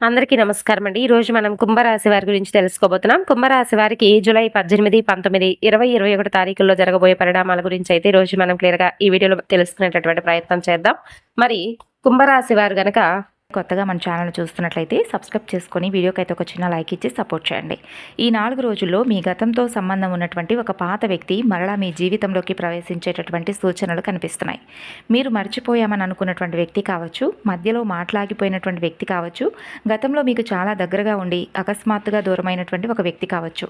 అందరికీ నమస్కారం అండి. ఈరోజు మనం కుంభరాశి వారి గురించి తెలుసుకోబోతున్నాం. కుంభరాశి వారికి జూలై 18, 19, 20, 21 తారీఖుల్లో జరగబోయే పరిణామాల గురించి అయితే ఈరోజు మనం క్లియర్‌గా ఈ వీడియోలో తెలుసుకునేటటువంటి ప్రయత్నం చేద్దాం. మరి కుంభరాశి వారు గనక కొత్తగా మన ఛానల్ చూస్తున్నట్లయితే సబ్స్క్రైబ్ చేసుకొని వీడియోకైతే ఒక చిన్న లైక్ ఇచ్చి సపోర్ట్ చేయండి. ఈ 4 రోజుల్లో మీ గతంతో సంబంధం ఉన్నటువంటి ఒక పాత వ్యక్తి మరలా మీ జీవితంలోకి ప్రవేశించేటటువంటి సూచనలు కనిపిస్తున్నాయి. మీరు మర్చిపోయామని అనుకున్నటువంటి వ్యక్తి కావచ్చు, మధ్యలో మాట్లాగిపోయినటువంటి వ్యక్తి కావచ్చు, గతంలో మీకు చాలా దగ్గరగా ఉండి అకస్మాత్తుగా దూరమైనటువంటి ఒక వ్యక్తి కావచ్చు.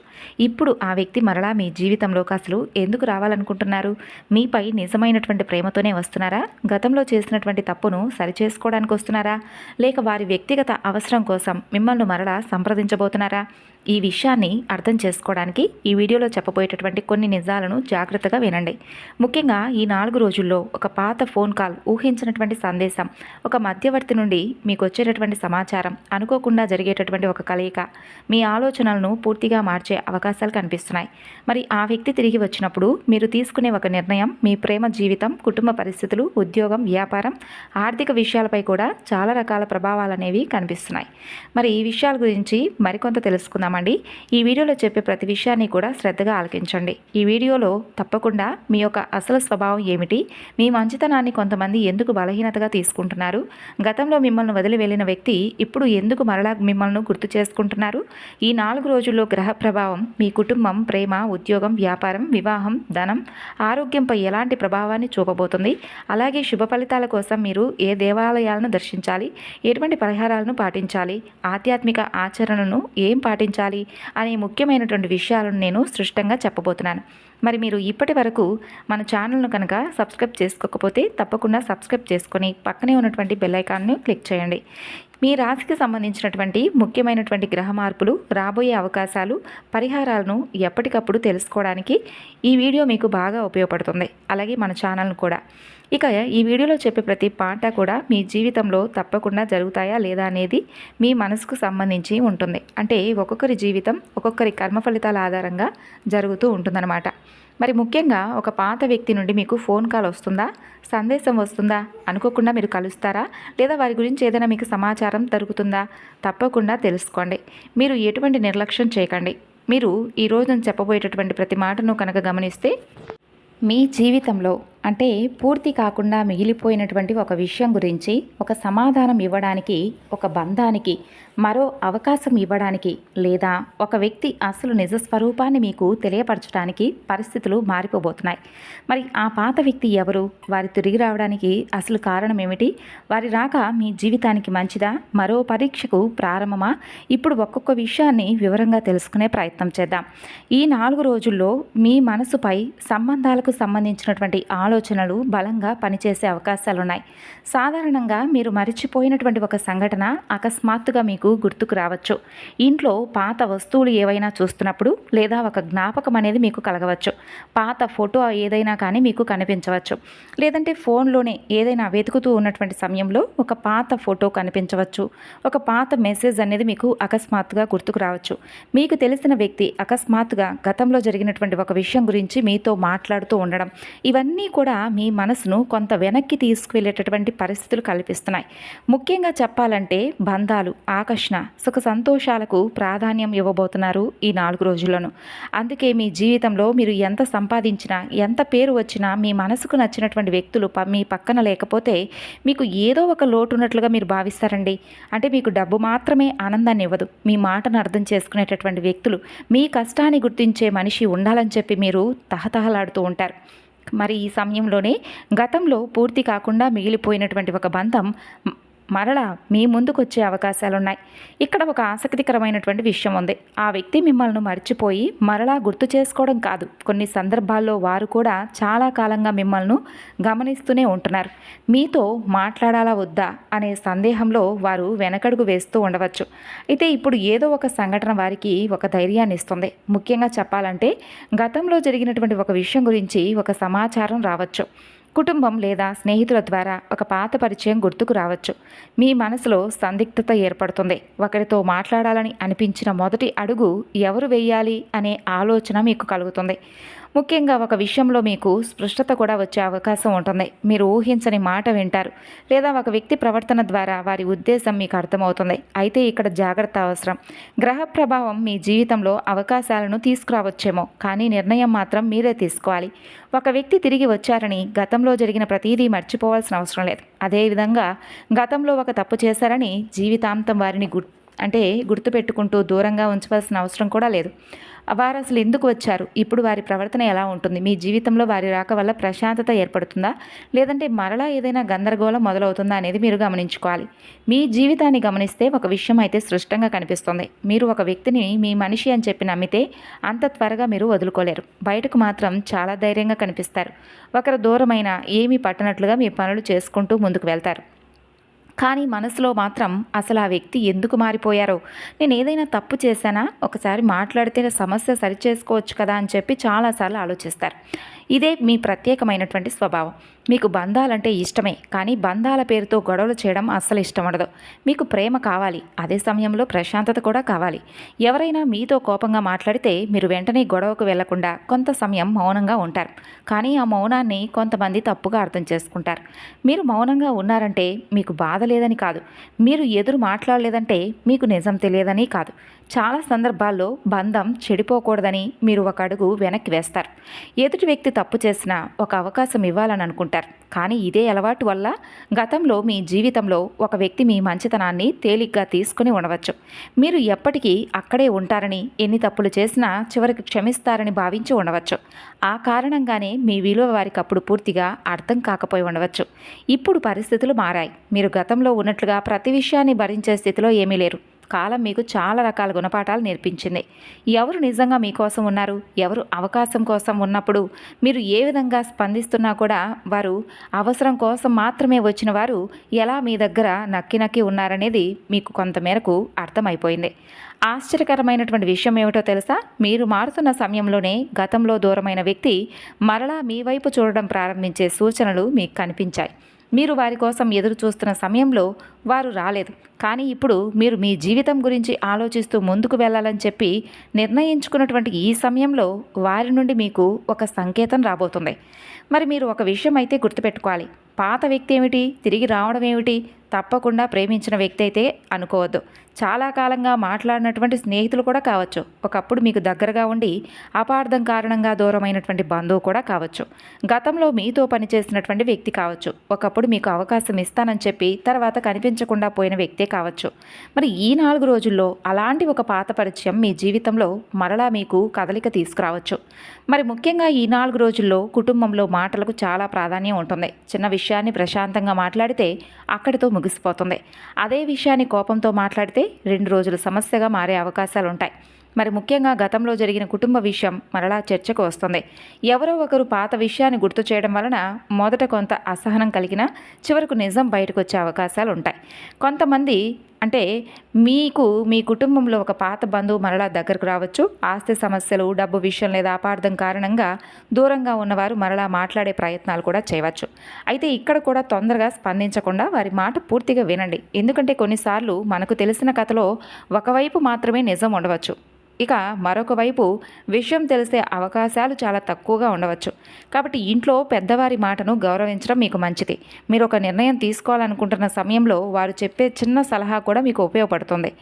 ఇప్పుడు ఆ వ్యక్తి మరలా మీ జీవితంలోకి అసలు ఎందుకు రావాలనుకుంటున్నారు? మీపై నిజమైనటువంటి ప్రేమతోనే వస్తున్నారా? గతంలో చేసినటువంటి తప్పును సరిచేసుకోవడానికి వస్తున్నారా? లేక వారి వ్యక్తిగత అవసరం కోసం మిమ్మల్ని మరలా సంప్రదించబోతున్నారా? ఈ విషయాన్ని అర్థం చేసుకోవడానికి ఈ వీడియోలో చెప్పబోయేటటువంటి కొన్ని నిజాలను జాగ్రత్తగా వినండి. ముఖ్యంగా ఈ 4 రోజుల్లో ఒక పాత ఫోన్ కాల్, ఊహించినటువంటి సందేశం, ఒక మధ్యవర్తి నుండి మీకు వచ్చేటటువంటి సమాచారం, అనుకోకుండా జరిగేటటువంటి ఒక కలయిక మీ ఆలోచనలను పూర్తిగా మార్చే అవకాశాలు కనిపిస్తున్నాయి. మరి ఆ వ్యక్తి తిరిగి వచ్చినప్పుడు మీరు తీసుకునే ఒక నిర్ణయం మీ ప్రేమ జీవితం, కుటుంబ పరిస్థితులు, ఉద్యోగం, వ్యాపారం, ఆర్థిక విషయాలపై కూడా చాలా రకాల ప్రభావాలు అనేవి కనిపిస్తున్నాయి. మరి ఈ విషయాల గురించి మరికొంత తెలుసుకుందాం. ఈ వీడియోలో చెప్పే ప్రతి విషయాన్ని కూడా శ్రద్ధగా ఆలకించండి. ఈ వీడియోలో తప్పకుండా మీ యొక్క అసలు స్వభావం ఏమిటి, మీ మంచితనాన్ని కొంతమంది ఎందుకు బలహీనతగా తీసుకుంటున్నారు, గతంలో మిమ్మల్ని వదిలి వెళ్ళిన వ్యక్తి ఇప్పుడు ఎందుకు మరలా మిమ్మల్ని గుర్తు చేసుకుంటున్నారు, ఈ 4 రోజుల్లో గ్రహ ప్రభావం మీ కుటుంబం, ప్రేమ, ఉద్యోగం, వ్యాపారం, వివాహం, ధనం, ఆరోగ్యంపై ఎలాంటి ప్రభావాన్ని చూపబోతుంది, అలాగే శుభ ఫలితాల కోసం మీరు ఏ దేవాలయాలను దర్శించాలి, ఎటువంటి పరిహారాలను పాటించాలి, ఆధ్యాత్మిక ఆచరణను ఏం పాటించాలి అనే ముఖ్యమైనటువంటి విషయాలను నేను స్పష్టంగా చెప్పబోతున్నాను. మరి మీరు ఇప్పటి వరకు మన ఛానల్ను కనుక సబ్స్క్రైబ్ చేసుకోకపోతే తప్పకుండా సబ్స్క్రైబ్ చేసుకొని పక్కనే ఉన్నటువంటి బెల్ ఐకాన్ను క్లిక్ చేయండి. మీ రాశికి సంబంధించినటువంటి ముఖ్యమైనటువంటి గ్రహ మార్పులు, రాబోయే అవకాశాలు, పరిహారాలను ఎప్పటికప్పుడు తెలుసుకోవడానికి ఈ వీడియో మీకు బాగా ఉపయోగపడుతుంది. అలాగే మన ఛానల్ను కూడా. ఇక ఈ వీడియోలో చెప్పే ప్రతి పాట కూడా మీ జీవితంలో తప్పకుండా జరుగుతాయా లేదా అనేది మీ మనసుకు సంబంధించి ఉంటుంది. అంటే ఒక్కొక్కరి జీవితం ఒక్కొక్కరి కర్మ ఫలితాల ఆధారంగా జరుగుతూ ఉంటుందన్నమాట. మరి ముఖ్యంగా ఒక పాత వ్యక్తి నుండి మీకు ఫోన్ కాల్ వస్తుందా, సందేశం వస్తుందా, అనుకోకుండా మీరు కలుస్తారా, లేదా వారి గురించి ఏదైనా మీకు సమాచారం దొరుకుతుందా? తప్పకుండా తెలుసుకోండి. మీరు ఎటువంటి నిర్లక్ష్యం చేయకండి. మీరు ఈ రోజు నేను చెప్పబోయేటటువంటి ప్రతి మాటను కనుక గమనిస్తే మీ జీవితంలో అంటే పూర్తి కాకుండా మిగిలిపోయినటువంటి ఒక విషయం గురించి ఒక సమాధానం ఇవ్వడానికి, ఒక బంధానికి మరో అవకాశం ఇవ్వడానికి, లేదా ఒక వ్యక్తి అసలు నిజ స్వరూపాన్ని మీకు తెలియపరచడానికి పరిస్థితులు మారిపోబోతున్నాయి. మరి ఆ పాత వ్యక్తి ఎవరు? వారి తిరిగి రావడానికి అసలు కారణం ఏమిటి? వారి రాక మీ జీవితానికి మంచిదా, మరో పరీక్షకు ప్రారంభమా? ఇప్పుడు ఒక్కొక్క విషయాన్ని వివరంగా తెలుసుకునే ప్రయత్నం చేద్దాం. ఈ 4 రోజుల్లో మీ మనసుపై సంబంధాలకు సంబంధించినటువంటి ఆలోచనలు బలంగా పనిచేసే అవకాశాలున్నాయి. సాధారణంగా మీరు మరిచిపోయినటువంటి ఒక సంఘటన అకస్మాత్తుగా మీకు గుర్తుకు రావచ్చు. ఇంట్లో పాత వస్తువులు ఏవైనా చూస్తున్నప్పుడు, లేదా ఒక జ్ఞాపకం అనేది మీకు కలగవచ్చు. పాత ఫోటో ఏదైనా కానీ మీకు కనిపించవచ్చు. లేదంటే ఫోన్లోనే ఏదైనా వెతుకుతూ ఉన్నటువంటి సమయంలో ఒక పాత ఫోటో కనిపించవచ్చు. ఒక పాత మెసేజ్ అనేది మీకు అకస్మాత్తుగా గుర్తుకు రావచ్చు. మీకు తెలిసిన వ్యక్తి అకస్మాత్తుగా గతంలో జరిగినటువంటి ఒక విషయం గురించి మీతో మాట్లాడుతూ ఉండడం, ఇవన్నీ కూడా మీ మనసును కొంత వెనక్కి తీసుకువెళ్ళేటటువంటి పరిస్థితులు కల్పిస్తున్నాయి. ముఖ్యంగా చెప్పాలంటే బంధాలు, ఆకర్షణ, సుఖ సంతోషాలకు ప్రాధాన్యం ఇవ్వబోతున్నారు ఈ 4 రోజుల్లోనూ. అందుకే మీ జీవితంలో మీరు ఎంత సంపాదించినా, ఎంత పేరు వచ్చినా, మీ మనసుకు నచ్చినటువంటి వ్యక్తులు మీ పక్కన లేకపోతే మీకు ఏదో ఒక లోటు ఉన్నట్లుగా మీరు భావిస్తారండి. అంటే మీకు డబ్బు మాత్రమే ఆనందాన్ని ఇవ్వదు. మీ మాటను అర్థం చేసుకునేటటువంటి వ్యక్తులు, మీ కష్టాన్ని గుర్తించే మనిషి ఉండాలని చెప్పి మీరు తహతహలాడుతూ ఉంటారు. మరి ఈ సమయంలోనే గతంలో పూర్తి కాకుండా మిగిలిపోయినటువంటి ఒక బంధం మరలా మీ ముందుకు వచ్చే అవకాశాలున్నాయి. ఇక్కడ ఒక ఆసక్తికరమైనటువంటి విషయం ఉంది. ఆ వ్యక్తి మిమ్మల్ని మర్చిపోయి మరలా గుర్తు చేసుకోవడం కాదు, కొన్ని సందర్భాల్లో వారు కూడా చాలా కాలంగా మిమ్మల్ని గమనిస్తూనే ఉంటున్నారు. మీతో మాట్లాడాలా వద్దా అనే సందేహంలో వారు వెనకడుగు వేస్తూ ఉండవచ్చు. అయితే ఇప్పుడు ఏదో ఒక సంఘటన వారికి ఒక ధైర్యాన్ని ఇస్తుంది. ముఖ్యంగా చెప్పాలంటే గతంలో జరిగినటువంటి ఒక విషయం గురించి ఒక సమాచారం రావచ్చు. కుటుంబం లేదా స్నేహితుల ద్వారా ఒక పాత పరిచయం గుర్తుకు రావచ్చు. మీ మనసులో సందిగ్ధత ఏర్పడుతుంది. ఒకరితో మాట్లాడాలని అనిపించిన మొదటి అడుగు ఎవరు వేయాలి అనే ఆలోచన మీకు కలుగుతుంది. ముఖ్యంగా ఒక విషయంలో మీకు స్పష్టత కూడా వచ్చే అవకాశం ఉంటుంది. మీరు ఊహించని మాట వింటారు, లేదా ఒక వ్యక్తి ప్రవర్తన ద్వారా వారి ఉద్దేశం మీకు అర్థమవుతుంది. అయితే ఇక్కడ జాగ్రత్త అవసరం. గ్రహ ప్రభావం మీ జీవితంలో అవకాశాలను తీసుకురావచ్చేమో, కానీ నిర్ణయం మాత్రం మీరే తీసుకోవాలి. ఒక వ్యక్తి తిరిగి వచ్చారని గతంలో జరిగిన ప్రతీదీ మర్చిపోవాల్సిన అవసరం లేదు. అదేవిధంగా గతంలో ఒక తప్పు చేశారని జీవితాంతం వారిని గుర్తుపెట్టుకుంటూ దూరంగా ఉంచవలసిన అవసరం కూడా లేదు. వారు అసలు ఎందుకు వచ్చారు, ఇప్పుడు వారి ప్రవర్తన ఎలా ఉంటుంది, మీ జీవితంలో వారి రాక వల్ల ప్రశాంతత ఏర్పడుతుందా, లేదంటే మరలా ఏదైనా గందరగోళం మొదలవుతుందా అనేది మీరు గమనించుకోవాలి. మీ జీవితాన్ని గమనిస్తే ఒక విషయం అయితే స్పష్టంగా కనిపిస్తుంది. మీరు ఒక వ్యక్తిని మీ మనిషి అని చెప్పి నమ్మితే అంత త్వరగా మీరు వదులుకోలేరు. బయటకు మాత్రం చాలా ధైర్యంగా కనిపిస్తారు. ఒకరు దూరమైన ఏమీ పట్టనట్లుగా మీ పనులు చేసుకుంటూ ముందుకు వెళ్తారు. కానీ మనసులో మాత్రం అసలు ఆ వ్యక్తి ఎందుకు మారిపోయారో, నేను ఏదైనా తప్పు చేశానా, ఒకసారి మాట్లాడితే సమస్య సరిచేసుకోవచ్చు కదా అని చెప్పి చాలాసార్లు ఆలోచిస్తారు. ఇదే మీ ప్రత్యేకమైనటువంటి స్వభావం. మీకు బంధాలంటే ఇష్టమే, కానీ బంధాల పేరుతో గొడవలు చేయడం అస్సలు ఇష్టం ఉండదు. మీకు ప్రేమ కావాలి, అదే సమయంలో ప్రశాంతత కూడా కావాలి. ఎవరైనా మీతో కోపంగా మాట్లాడితే మీరు వెంటనే గొడవకు వెళ్లకుండా కొంత సమయం మౌనంగా ఉంటారు. కానీ ఆ మౌనాన్ని కొంతమంది తప్పుగా అర్థం చేసుకుంటారు. మీరు మౌనంగా ఉన్నారంటే మీకు బాధ లేదని కాదు, మీరు ఎదురు మాట్లాడలేదంటే మీకు నిజం తెలియదని కాదు. చాలా సందర్భాల్లో బంధం చెడిపోకూడదని మీరు ఒక అడుగు వెనక్కి వేస్తారు. ఎదుటి వ్యక్తి తప్పు చేసినా ఒక అవకాశం ఇవ్వాలని అనుకుంటారు. కానీ ఇదే అలవాటు వల్ల గతంలో మీ జీవితంలో ఒక వ్యక్తి మీ మంచితనాన్ని తేలిగ్గా తీసుకుని ఉండవచ్చు. మీరు ఎప్పటికీ అక్కడే ఉంటారని, ఎన్ని తప్పులు చేసినా చివరికి క్షమిస్తారని భావించి ఉండవచ్చు. ఆ కారణంగానే మీ విలువ వారికి అప్పుడు పూర్తిగా అర్థం కాకపోయి ఉండవచ్చు. ఇప్పుడు పరిస్థితులు మారాయి. మీరు గతంలో ఉన్నట్లుగా ప్రతి విషయాన్ని భరించే స్థితిలో ఏమీ లేరు. కాలం మీకు చాలా రకాల గుణపాఠాలు నేర్పించింది. ఎవరు నిజంగా మీకోసం ఉన్నారు, ఎవరు అవకాశం కోసం ఉన్నప్పుడు మీరు ఏ విధంగా స్పందిస్తున్నా కూడా వారు అవసరం కోసం మాత్రమే వచ్చిన వారు ఎలా మీ దగ్గర నక్కి ఉన్నారనేది మీకు కొంతమేరకు అర్థమైపోయింది. ఆశ్చర్యకరమైనటువంటి విషయం ఏమిటో తెలుసా, మీరు మారుతున్న సమయంలోనే గతంలో దూరమైన వ్యక్తి మరలా మీ వైపు చూడడం ప్రారంభించే సూచనలు మీకు కనిపించాయి. మీరు వారి కోసం ఎదురు చూస్తున్న సమయంలో వారు రాలేదు. కానీ ఇప్పుడు మీరు మీ జీవితం గురించి ఆలోచిస్తూ ముందుకు వెళ్ళాలని చెప్పి నిర్ణయించుకున్నటువంటి ఈ సమయంలో వారి నుండి మీకు ఒక సంకేతం రాబోతుంది. మరి మీరు ఒక విషయం అయితే గుర్తుపెట్టుకోవాలి. పాత వ్యక్తి ఏమిటి, తిరిగి రావడం ఏమిటి, తప్పకుండా ప్రేమించిన వ్యక్తి అయితే అనుకోవద్దు. చాలా కాలంగా మాట్లాడినటువంటి స్నేహితులు కూడా కావచ్చు. ఒకప్పుడు మీకు దగ్గరగా ఉండి అపార్థం కారణంగా దూరమైనటువంటి బంధువు కూడా కావచ్చు. గతంలో మీతో పనిచేసినటువంటి వ్యక్తి కావచ్చు. ఒకప్పుడు మీకు అవకాశం ఇస్తానని చెప్పి తర్వాత కనిపించకుండా పోయిన వ్యక్తే కావచ్చు. మరి ఈ 4 రోజుల్లో అలాంటి ఒక పాత పరిచయం మీ జీవితంలో మరలా మీకు కదలిక తీసుకురావచ్చు. మరి ముఖ్యంగా ఈ 4 రోజుల్లో కుటుంబంలో మాటలకు చాలా ప్రాధాన్యం ఉంటుంది. చిన్న విషయాన్ని ప్రశాంతంగా మాట్లాడితే అక్కడితో ముగిసిపోతుంది. అదే విషయాన్ని కోపంతో మాట్లాడితే 2 రోజుల సమస్యగా మారే అవకాశాలుంటాయి. మరి ముఖ్యంగా గతంలో జరిగిన కుటుంబ విషయం మరలా చర్చకు వస్తుంది. ఎవరో ఒకరు పాత విషయాన్ని గుర్తు చేయడం వలన మొదట కొంత అసహనం కలిగినా చివరకు నిజం బయటకు వచ్చే అవకాశాలు ఉంటాయి. కొంతమంది మీకు మీ కుటుంబంలో ఒక పాత బంధువు మరలా దగ్గరకు రావచ్చు. ఆస్తి సమస్యలు, డబ్బు విషయం లేదా అపార్థం కారణంగా దూరంగా ఉన్నవారు మరలా మాట్లాడే ప్రయత్నాలు కూడా చేయవచ్చు. అయితే ఇక్కడ కూడా తొందరగా స్పందించకుండా వారి మాట పూర్తిగా వినండి. ఎందుకంటే కొన్నిసార్లు మనకు తెలిసిన కథలో ఒకవైపు మాత్రమే నిజం ఉండవచ్చు, ఇక మరొక వైపు విషయం తెలిసే అవకాశాలు చాలా తక్కువగా ఉండవచ్చు. కాబట్టి ఇంట్లో పెద్దవారి మాటను గౌరవించడం మీకు మంచిది. మీరు ఒక నిర్ణయం తీసుకోవాలనుకుంటున్న సమయంలో వారు చెప్పే చిన్న సలహా కూడా మీకు ఉపయోగపడుతుంది.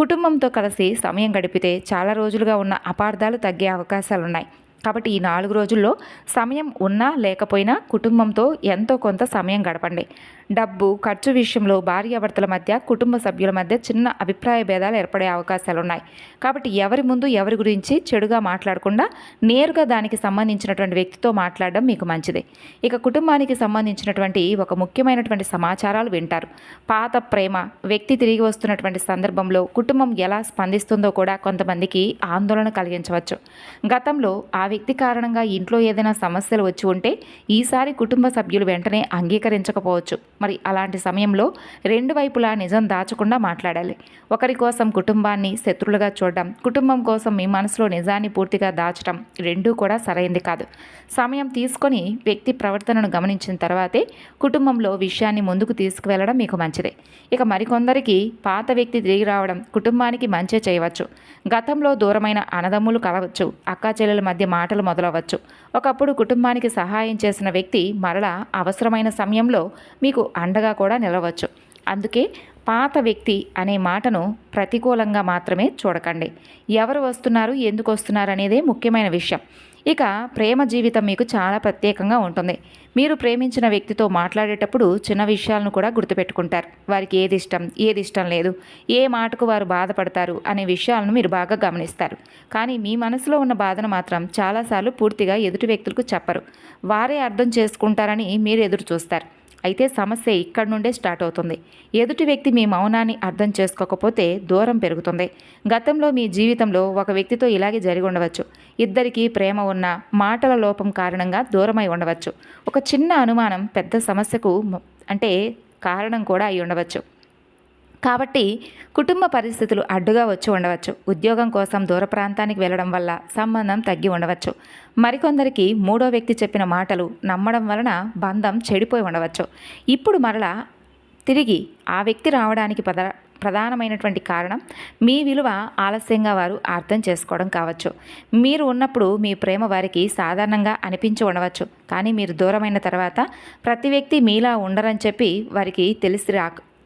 కుటుంబంతో కలిసి సమయం గడిపితే చాలా రోజులుగా ఉన్న అపార్థాలు తగ్గే అవకాశాలున్నాయి. కాబట్టి ఈ 4 రోజుల్లో సమయం ఉన్నా లేకపోయినా కుటుంబంతో ఎంతో కొంత సమయం గడపండి. డబ్బు ఖర్చు విషయంలో భార్యాభర్తల మధ్య, కుటుంబ సభ్యుల మధ్య చిన్న అభిప్రాయ భేదాలు ఏర్పడే అవకాశాలున్నాయి. కాబట్టి ఎవరి ముందు ఎవరి గురించి చెడుగా మాట్లాడకుండా నేరుగా దానికి సంబంధించినటువంటి వ్యక్తితో మాట్లాడడం మీకు మంచిది. ఇక కుటుంబానికి సంబంధించినటువంటి ఒక ముఖ్యమైనటువంటి సమాచారాలు వింటారు. పాత ప్రేమ వ్యక్తి తిరిగి వస్తున్నటువంటి సందర్భంలో కుటుంబం ఎలా స్పందిస్తుందో కూడా కొంతమందికి ఆందోళన కలిగించవచ్చు. గతంలో ఆ వ్యక్తి కారణంగా ఇంట్లో ఏదైనా సమస్యలు వచ్చి ఉంటే ఈసారి కుటుంబ సభ్యులు వెంటనే అంగీకరించకపోవచ్చు. మరి అలాంటి సమయంలో రెండు వైపులా నిజం దాచకుండా మాట్లాడాలి. ఒకరి కోసం కుటుంబాన్ని శత్రులుగా చూడడం, కుటుంబం కోసం మీ మనసులో నిజాన్ని పూర్తిగా దాచడం రెండూ కూడా సరైంది కాదు. సమయం తీసుకొని వ్యక్తి ప్రవర్తనను గమనించిన తర్వాతే కుటుంబంలో విషయాన్ని ముందుకు తీసుకువెళ్ళడం మీకు మంచిదే. ఇక మరికొందరికి పాత వ్యక్తి తిరిగి రావడం కుటుంబానికి మంచి చేయవచ్చు. గతంలో దూరమైన అన్నదమ్ములు కలవచ్చు, అక్కా చెల్లెల మధ్య మాటలు మొదలవచ్చు. ఒకప్పుడు కుటుంబానికి సహాయం చేసిన వ్యక్తి మరలా అవసరమైన సమయంలో మీకు అండగా కూడా నిలవచ్చు. అందుకే పాత వ్యక్తి అనే మాటను ప్రతికూలంగా మాత్రమే చూడకండి. ఎవరు వస్తున్నారు, ఎందుకు వస్తున్నారు అనేదే ముఖ్యమైన విషయం. ఇక ప్రేమ జీవితం మీకు చాలా ప్రత్యేకంగా ఉంటుంది. మీరు ప్రేమించిన వ్యక్తితో మాట్లాడేటప్పుడు చిన్న విషయాలను కూడా గుర్తుపెట్టుకుంటారు. వారికి ఏది ఇష్టం లేదు, ఏ మాటకు వారు బాధపడతారు అనే విషయాలను మీరు బాగా గమనిస్తారు. కానీ మీ మనసులో ఉన్న బాధను మాత్రం చాలాసార్లు పూర్తిగా ఎదుటి వ్యక్తులకు చెప్పరు. వారే అర్థం చేసుకుంటారని మీరు ఎదురు చూస్తారు. అయితే సమస్య ఇక్కడి నుండే స్టార్ట్ అవుతుంది. ఎదుటి వ్యక్తి మీ మౌనాన్ని అర్థం చేసుకోకపోతే దూరం పెరుగుతుంది. గతంలో మీ జీవితంలో ఒక వ్యక్తితో ఇలాగే జరిగి ఉండవచ్చు. ఇద్దరికీ ప్రేమ ఉన్న మాటల లోపం కారణంగా దూరమై ఉండవచ్చు. ఒక చిన్న అనుమానం పెద్ద సమస్యకు కారణం కూడా అయి ఉండవచ్చు. కాబట్టి కుటుంబ పరిస్థితులు అడ్డుగా వచ్చి ఉండవచ్చు. ఉద్యోగం కోసం దూర ప్రాంతానికి వెళ్ళడం వల్ల సంబంధం తగ్గి ఉండవచ్చు. మరికొందరికి మూడో వ్యక్తి చెప్పిన మాటలు నమ్మడం వలన బంధం చెడిపోయి ఉండవచ్చు. ఇప్పుడు మరలా తిరిగి ఆ వ్యక్తి రావడానికి ప్రధానమైనటువంటి కారణం మీ విలువ ఆలస్యంగా వారు అర్థం చేసుకోవడం కావచ్చు. మీరు ఉన్నప్పుడు మీ ప్రేమ వారికి సాధారణంగా అనిపించి ఉండవచ్చు. కానీ మీరు దూరమైన తర్వాత ప్రతి వ్యక్తి మీలా ఉండరని చెప్పి వారికి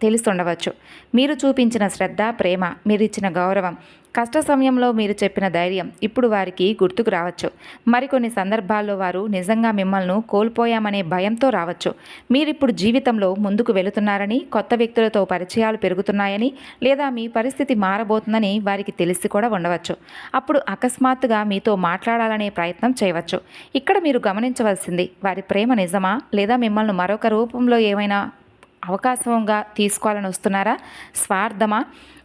తెలిసి ఉండవచ్చు. మీరు చూపించిన శ్రద్ధ, ప్రేమ, మీరిచ్చిన గౌరవం, కష్ట సమయంలో మీరు చెప్పిన ధైర్యం ఇప్పుడు వారికి గుర్తుకు రావచ్చు. మరికొన్ని సందర్భాల్లో వారు నిజంగా మిమ్మల్ని కోల్పోయామనే భయంతో రావచ్చు. మీరిప్పుడు జీవితంలో ముందుకు వెళుతున్నారని, కొత్త వ్యక్తులతో పరిచయాలు పెరుగుతున్నాయని, లేదా మీ పరిస్థితి మారబోతుందని వారికి తెలిసి కూడా ఉండవచ్చు. అప్పుడు అకస్మాత్తుగా మీతో మాట్లాడాలనే ప్రయత్నం చేయవచ్చు. ఇక్కడ మీరు గమనించవలసింది వారి ప్రేమ నిజమా, లేదా మిమ్మల్ని మరొక రూపంలో ఏమైనా అవకాశంగా తీసుకోవాలని వస్తున్నారా, స్వార్థమా,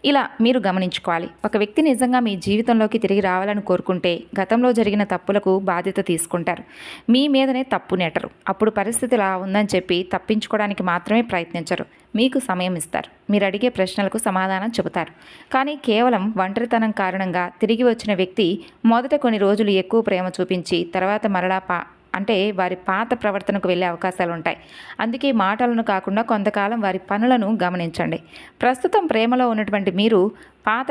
ఇలా మీరు గమనించుకోవాలి. ఒక వ్యక్తి నిజంగా మీ జీవితంలోకి తిరిగి రావాలని కోరుకుంటే గతంలో జరిగిన తప్పులకు బాధ్యత తీసుకుంటారు. మీ మీదనే తప్పు నెట్టరు. అప్పుడు పరిస్థితి ఇలా ఉందని చెప్పి తప్పించుకోవడానికి మాత్రమే ప్రయత్నించరు. మీకు సమయం ఇస్తారు. మీరు అడిగే ప్రశ్నలకు సమాధానం చెబుతారు. కానీ కేవలం ఒంటరితనం కారణంగా తిరిగి వచ్చిన వ్యక్తి మొదట కొన్ని రోజులు ఎక్కువ ప్రేమ చూపించి తర్వాత మరలా వారి పాత ప్రవర్తనకు వెళ్ళే అవకాశాలు ఉంటాయి. అందుకే మాటలను కాకుండా కొంతకాలం వారి పనులను గమనించండి. ప్రస్తుతం ప్రేమలో ఉన్నటువంటి మీరు పాత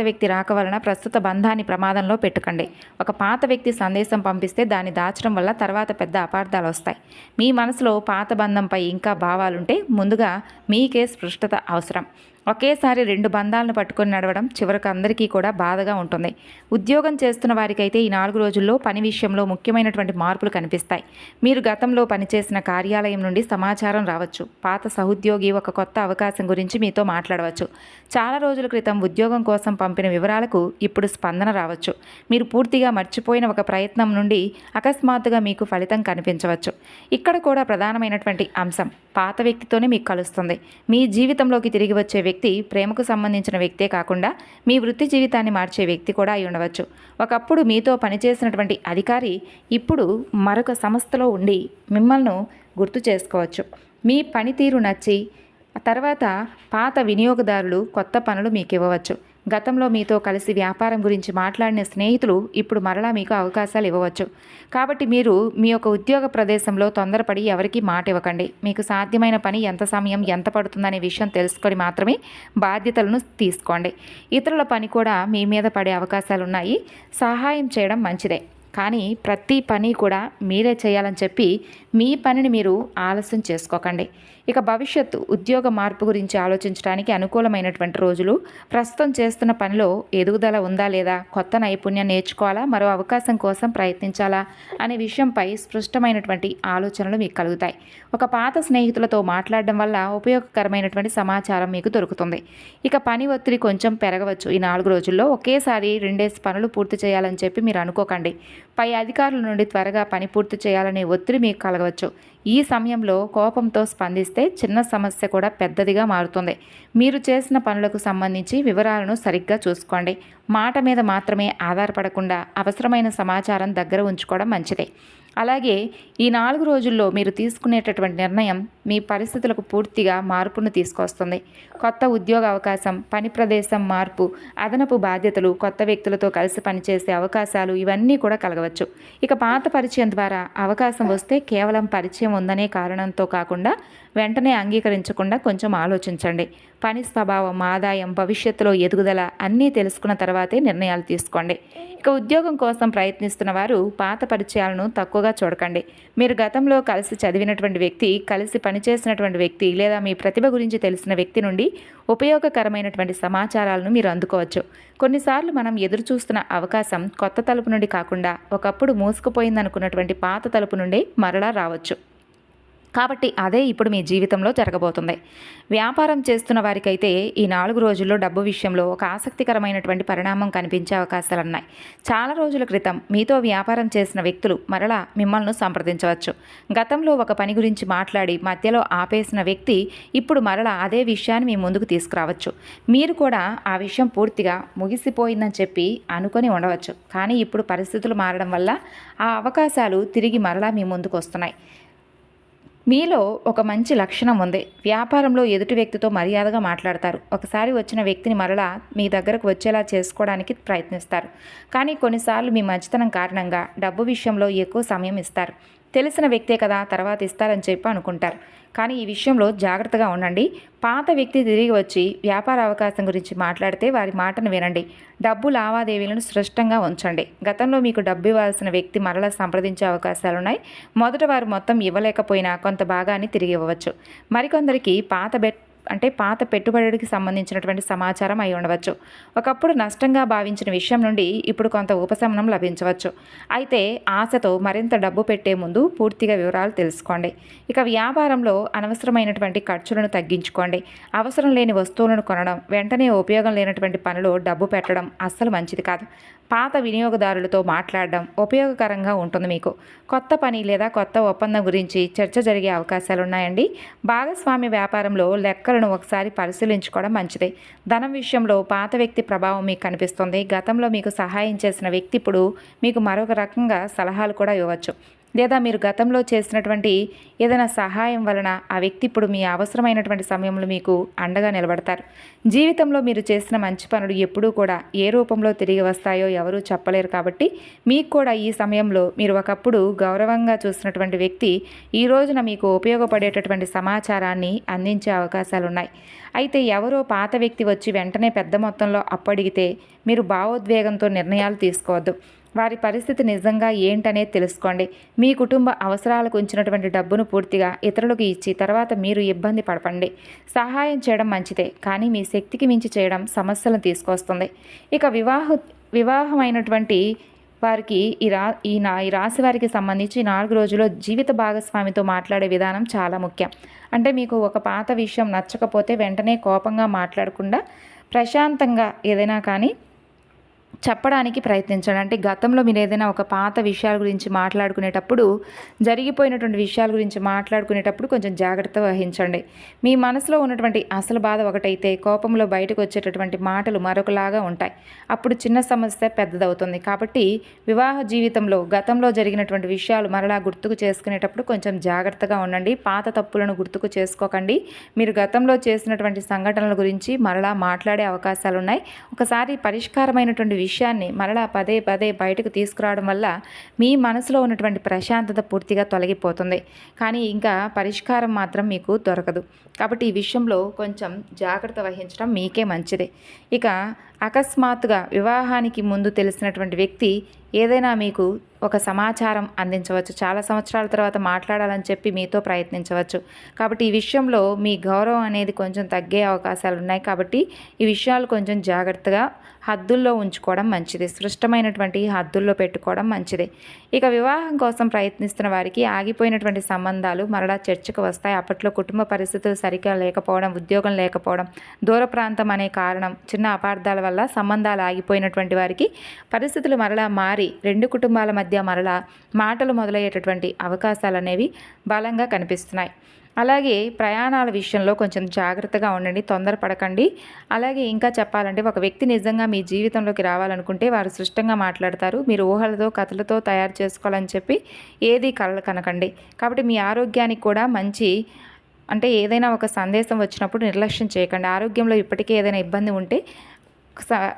వ్యక్తి రాక వలన ప్రస్తుత బంధాన్ని ప్రమాదంలో పెట్టుకండి. ఒక పాత వ్యక్తి సందేశం పంపిస్తే దాన్ని దాచడం వల్ల తర్వాత పెద్ద అపార్థాలు వస్తాయి. మీ మనసులో పాత బంధంపై ఇంకా భావాలుంటే ముందుగా మీకే స్పష్టత అవసరం. ఒకేసారి రెండు బంధాలను పట్టుకొని నడవడం చివరికి అందరికీ కూడా బాధగా ఉంటుంది. ఉద్యోగం చేస్తున్న వారికైతే ఈ 4 రోజుల్లో పని విషయంలో ముఖ్యమైనటువంటి మార్పులు కనిపిస్తాయి. మీరు గతంలో పనిచేసిన కార్యాలయం నుండి సమాచారం రావచ్చు. పాత సహోద్యోగి ఒక కొత్త అవకాశం గురించి మీతో మాట్లాడవచ్చు. చాలా రోజుల క్రితం ఉద్యోగం కోసం పంపిన వివరాలకు ఇప్పుడు స్పందన రావచ్చు. మీరు పూర్తిగా మర్చిపోయిన ఒక ప్రయత్నం నుండి అకస్మాత్తుగా మీకు ఫలితం కనిపించవచ్చు. ఇక్కడ కూడా ప్రధానమైనటువంటి అంశం పాత వ్యక్తితోనే మీకు కలుస్తుంది. మీ జీవితంలోకి తిరిగి వచ్చే వ్యక్తి ప్రేమకు సంబంధించిన వ్యక్తే కాకుండా మీ వృత్తి జీవితాన్ని మార్చే వ్యక్తి కూడా అయి ఉండవచ్చు. ఒకప్పుడు మీతో పనిచేసినటువంటి అధికారి ఇప్పుడు మరొక సంస్థలో ఉండి మిమ్మల్ని గుర్తు చేసుకోవచ్చు. మీ పనితీరు నచ్చి తర్వాత పాత వినియోగదారులు కొత్త పనులు మీకు ఇవ్వవచ్చు. గతంలో మీతో కలిసి వ్యాపారం గురించి మాట్లాడిన స్నేహితులు ఇప్పుడు మరలా మీకు అవకాశాలు ఇవ్వవచ్చు. కాబట్టి మీరు మీ యొక్క ఉద్యోగ ప్రదేశంలో తొందరపడి ఎవరికీ మాట ఇవ్వకండి. మీకు సాధ్యమైన పని ఎంత సమయం ఎంత పడుతుందనే విషయం తెలుసుకొని మాత్రమే బాధ్యతలను తీసుకోండి. ఇతరుల పని కూడా మీ మీద పడే అవకాశాలు ఉన్నాయి. సహాయం చేయడం మంచిదే, కానీ ప్రతి పని కూడా మీరే చేయాలని చెప్పి మీ పనిని మీరు ఆలస్యం చేసుకోకండి. ఇక భవిష్యత్తు ఉద్యోగ మార్పు గురించి ఆలోచించడానికి అనుకూలమైనటువంటి రోజులు. ప్రస్తుతం చేస్తున్న పనిలో ఎదుగుదల ఉందా లేదా, కొత్త నైపుణ్యం నేర్చుకోవాలా, మరో అవకాశం కోసం ప్రయత్నించాలా అనే విషయంపై స్పష్టమైనటువంటి ఆలోచనలు మీకు కలుగుతాయి. ఒక పాత స్నేహితులతో మాట్లాడడం వల్ల ఉపయోగకరమైనటువంటి సమాచారం మీకు దొరుకుతుంది. ఇక పని ఒత్తిడి కొంచెం పెరగవచ్చు. ఈ 4 రోజుల్లో ఒకేసారి 2 పనులు పూర్తి చేయాలని చెప్పి మీరు అనుకోకండి. పై అధికారుల నుండి త్వరగా పని పూర్తి చేయాలనే ఒత్తిడి మీకు కలగవచ్చు. ఈ సమయంలో కోపంతో స్పందిస్తే చిన్న సమస్య కూడా పెద్దదిగా మారుతుంది. మీరు చేసిన పనులకు సంబంధించి వివరాలను సరిగ్గా చూసుకోండి. మాట మీద మాత్రమే ఆధారపడకుండా అవసరమైన సమాచారం దగ్గర ఉంచుకోవడం మంచిదే. అలాగే ఈ 4 రోజుల్లో మీరు తీసుకునేటటువంటి నిర్ణయం మీ పరిస్థితులకు పూర్తిగా మార్పును తీసుకొస్తుంది. కొత్త ఉద్యోగ అవకాశం, పని ప్రదేశం మార్పు, అదనపు బాధ్యతలు, కొత్త వ్యక్తులతో కలిసి పనిచేసే అవకాశాలు ఇవన్నీ కూడా కలగవచ్చు. ఇక పాత పరిచయం ద్వారా అవకాశం వస్తే కేవలం పరిచయం ఉందనే కారణంతో కాకుండా వెంటనే అంగీకరించకుండా కొంచెం ఆలోచించండి. పని స్వభావం, ఆదాయం, భవిష్యత్తులో ఎదుగుదల అన్నీ తెలుసుకున్న తర్వాతే నిర్ణయాలు తీసుకోండి. ఇక ఉద్యోగం కోసం ప్రయత్నిస్తున్న వారు పాత పరిచయాలను తక్కువగా చూడకండి. మీరు గతంలో కలిసి చదివినటువంటి వ్యక్తి, కలిసి పనిచేసినటువంటి వ్యక్తి లేదా మీ ప్రతిభ గురించి తెలిసిన వ్యక్తి నుండి ఉపయోగకరమైనటువంటి సమాచారాలను మీరు అందుకోవచ్చు. కొన్నిసార్లు మనం ఎదురు చూస్తున్న అవకాశం కొత్త తలుపు నుండి కాకుండా ఒకప్పుడు మూసుకుపోయిందనుకున్నటువంటి పాత తలుపు నుండి మరలా రావచ్చు. కాబట్టి అదే ఇప్పుడు మీ జీవితంలో జరగబోతుంది. వ్యాపారం చేస్తున్న వారికైతే ఈ 4 రోజుల్లో డబ్బు విషయంలో ఒక ఆసక్తికరమైనటువంటి పరిణామం కనిపించే అవకాశాలున్నాయి. చాలా రోజుల క్రితం మీతో వ్యాపారం చేసిన వ్యక్తులు మరలా మిమ్మల్ని సంప్రదించవచ్చు. గతంలో ఒక పని గురించి మాట్లాడి మధ్యలో ఆపేసిన వ్యక్తి ఇప్పుడు మరలా అదే విషయాన్ని మీ ముందుకు తీసుకురావచ్చు. మీరు కూడా ఆ విషయం పూర్తిగా ముగిసిపోయిందని చెప్పి అనుకొని ఉండవచ్చు. కానీ ఇప్పుడు పరిస్థితులు మారడం వల్ల ఆ అవకాశాలు తిరిగి మరలా మీ ముందుకు వస్తున్నాయి. మీలో ఒక మంచి లక్షణం ఉంది. వ్యాపారంలో ఎదుటి వ్యక్తితో మర్యాదగా మాట్లాడతారు. ఒకసారి వచ్చిన వ్యక్తిని మరలా మీ దగ్గరకు వచ్చేలా చేసుకోవడానికి ప్రయత్నిస్తారు. కానీ కొన్నిసార్లు మీ మంచితనం కారణంగా డబ్బు విషయంలో ఎక్కువ సమయం ఇస్తారు. తెలిసిన వ్యక్తే కదా తర్వాత ఇస్తారని చెప్పి అనుకుంటారు. కానీ ఈ విషయంలో జాగ్రత్తగా ఉండండి. పాత వ్యక్తి తిరిగి వచ్చి వ్యాపార అవకాశం గురించి మాట్లాడితే వారి మాటను వినండి. డబ్బు లావాదేవీలను స్పష్టంగా ఉంచండి. గతంలో మీకు డబ్బు ఇవ్వాల్సిన వ్యక్తి మరలా సంప్రదించే అవకాశాలున్నాయి. మొదట వారు మొత్తం ఇవ్వలేకపోయినా కొంత భాగాన్ని తిరిగి ఇవ్వవచ్చు. మరికొందరికి పాత పెట్టుబడికి సంబంధించినటువంటి సమాచారం అయి ఉండవచ్చు. ఒకప్పుడు నష్టంగా భావించిన విషయం నుండి ఇప్పుడు కొంత ఉపశమనం లభించవచ్చు. అయితే ఆశతో మరింత డబ్బు పెట్టే ముందు పూర్తిగా వివరాలు తెలుసుకోండి. ఇక వ్యాపారంలో అనవసరమైనటువంటి ఖర్చులను తగ్గించుకోండి. అవసరం లేని వస్తువులను కొనడం, వెంటనే ఉపయోగం లేనటువంటి పనిలో డబ్బు పెట్టడం అస్సలు మంచిది కాదు. పాత వినియోగదారులతో మాట్లాడడం ఉపయోగకరంగా ఉంటుంది. మీకు కొత్త పని లేదా కొత్త ఒప్పందం గురించి చర్చ జరిగే అవకాశాలు ఉన్నాయండి. భాగస్వామ్య వ్యాపారంలో లెక్కలను ఒకసారి పరిశీలించుకోవడం మంచిదే. ధనం విషయంలో పాత వ్యక్తి ప్రభావం మీకు కనిపిస్తుంది. గతంలో మీకు సహాయం చేసిన వ్యక్తి ఇప్పుడు మీకు మరొక రకంగా సలహాలు కూడా ఇవ్వచ్చు. లేదా మీరు గతంలో చేసినటువంటి ఏదైనా సహాయం వలన ఆ వ్యక్తి ఇప్పుడు మీ అవసరమైనటువంటి సమయంలో మీకు అండగా నిలబడతారు. జీవితంలో మీరు చేసిన మంచి పనులు ఎప్పుడూ కూడా ఏ రూపంలో తిరిగి వస్తాయో ఎవరూ చెప్పలేరు. కాబట్టి మీకు కూడా ఈ సమయంలో మీరు ఒకప్పుడు గౌరవంగా చూసినటువంటి వ్యక్తి ఈ రోజున మీకు ఉపయోగపడేటటువంటి సమాచారాన్ని అందించే అవకాశాలు ఉన్నాయి. అయితే ఎవరో పాత వ్యక్తి వచ్చి వెంటనే పెద్ద మొత్తంలో అప్పు అడిగితే మీరు భావోద్వేగంతో నిర్ణయాలు తీసుకోవద్దు. వారి పరిస్థితి నిజంగా ఏంటనేది తెలుసుకోండి. మీ కుటుంబ అవసరాలకు ఉంచినటువంటి డబ్బును పూర్తిగా ఇతరులకు ఇచ్చి తర్వాత మీరు ఇబ్బంది పడకండి. సహాయం చేయడం మంచిదే, కానీ మీ శక్తికి మించి చేయడం సమస్యలను తీసుకొస్తుంది. ఇక వివాహమైనటువంటి వారికి ఈ రాశి వారికి సంబంధించి 4 రోజుల్లో జీవిత భాగస్వామితో మాట్లాడే విధానం చాలా ముఖ్యం. అంటే మీకు ఒక పాత విషయం నచ్చకపోతే వెంటనే కోపంగా మాట్లాడకుండా ప్రశాంతంగా ఏదైనా కానీ చెప్పడానికి ప్రయత్నించండి. అంటే గతంలో మీరు ఏదైనా ఒక పాత విషయాల గురించి మాట్లాడుకునేటప్పుడు, జరిగిపోయినటువంటి విషయాల గురించి మాట్లాడుకునేటప్పుడు కొంచెం జాగ్రత్త వహించండి. మీ మనసులో ఉన్నటువంటి అసలు బాధ ఒకటైతే కోపంలో బయటకు వచ్చేటటువంటి మాటలు మరొకలాగా ఉంటాయి. అప్పుడు చిన్న సమస్య పెద్దదవుతుంది. కాబట్టి వివాహ జీవితంలో గతంలో జరిగినటువంటి విషయాలు మరలా గుర్తుకు చేసుకునేటప్పుడు కొంచెం జాగ్రత్తగా ఉండండి. పాత తప్పులను గుర్తుకు చేసుకోకండి. మీరు గతంలో చేసినటువంటి సంఘటనల గురించి మరలా మాట్లాడే అవకాశాలు ఉన్నాయి. ఒకసారి పరిష్కారమైనటువంటి విషయాన్ని మరలా పదే పదే బయటకు తీసుకురావడం వల్ల మీ మనసులో ఉన్నటువంటి ప్రశాంతత పూర్తిగా తొలగిపోతుంది. కానీ ఇంకా పరిష్కారం మాత్రం మీకు దొరకదు. కాబట్టి ఈ విషయంలో కొంచెం జాగ్రత్త వహించడం మీకే మంచిది. ఇక అకస్మాత్తుగా వివాహానికి ముందు తెలిసినటువంటి వ్యక్తి ఏదైనా మీకు ఒక సమాచారం అందించవచ్చు. చాలా సంవత్సరాల తర్వాత మాట్లాడాలని చెప్పి మీతో ప్రయత్నించవచ్చు. కాబట్టి ఈ విషయంలో మీ గౌరవం అనేది కొంచెం తగ్గే అవకాశాలు ఉన్నాయి. కాబట్టి ఈ విషయాలు కొంచెం జాగ్రత్తగా హద్దుల్లో ఉంచుకోవడం మంచిది. స్పష్టమైనటువంటి హద్దుల్లో పెట్టుకోవడం మంచిది. ఇక వివాహం కోసం ప్రయత్నిస్తున్న వారికి ఆగిపోయినటువంటి సంబంధాలు మరలా చర్చకు వస్తాయి. అప్పట్లో కుటుంబ పరిస్థితులు సరిగ్గా లేకపోవడం, ఉద్యోగం లేకపోవడం, దూర ప్రాంతం అనే కారణం, చిన్న అపార్థాల వల్ల సంబంధాలు ఆగిపోయినటువంటి వారికి పరిస్థితులు మరలా మారి 2 కుటుంబాల మధ్య మరలా మాటలు మొదలయ్యేటటువంటి అవకాశాలు అనేవి బలంగా కనిపిస్తున్నాయి. అలాగే ప్రయాణాల విషయంలో కొంచెం జాగ్రత్తగా ఉండండి, తొందరపడకండి. అలాగే ఇంకా చెప్పాలంటే ఒక వ్యక్తి నిజంగా మీ జీవితంలోకి రావాలనుకుంటే వారు స్పష్టంగా మాట్లాడతారు. మీరు ఊహలతో, కథలతో తయారు చేసుకోవాలని చెప్పి ఏది కలలు కనకండి. కాబట్టి మీ ఆరోగ్యానికి కూడా మంచి అంటే ఏదైనా ఒక సందేశం వచ్చినప్పుడు నిర్లక్ష్యం చేయకండి. ఆరోగ్యంలో ఇప్పటికే ఏదైనా ఇబ్బంది ఉంటే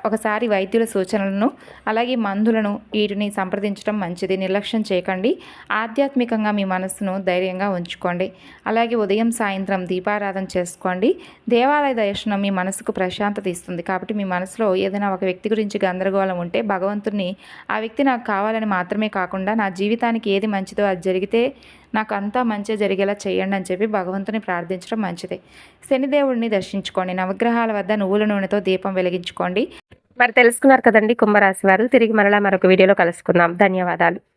ఒకసారి వైద్యుల సూచనలను అలాగే మందులను వీటిని సంప్రదించడం మంచిది. నిర్లక్ష్యం చేయకండి. ఆధ్యాత్మికంగా మీ మనసును ధైర్యంగా ఉంచుకోండి. అలాగే ఉదయం సాయంత్రం దీపారాధన చేసుకోండి. దేవాలయ దర్శనం మీ మనసుకు ప్రశాంతత ఇస్తుంది. కాబట్టి మీ మనసులో ఏదైనా ఒక వ్యక్తి గురించి గందరగోళం ఉంటే భగవంతుని ఆ వ్యక్తి నాకు కావాలని మాత్రమే కాకుండా నా జీవితానికి ఏది మంచిదో అది జరిగితే నాకు అంతా మంచిగా జరిగేలా చేయండి అని చెప్పి భగవంతుని ప్రార్థించడం మంచిది. శనిదేవుడిని దర్శించుకోండి. నవగ్రహాల వద్ద నువ్వుల నూనెతో దీపం వెలిగించుకోండి. మరి తెలుసుకున్నారు కదండి కుంభరాశి వారు. తిరిగి మరలా మరొక వీడియోలో కలుసుకుందాం. ధన్యవాదాలు.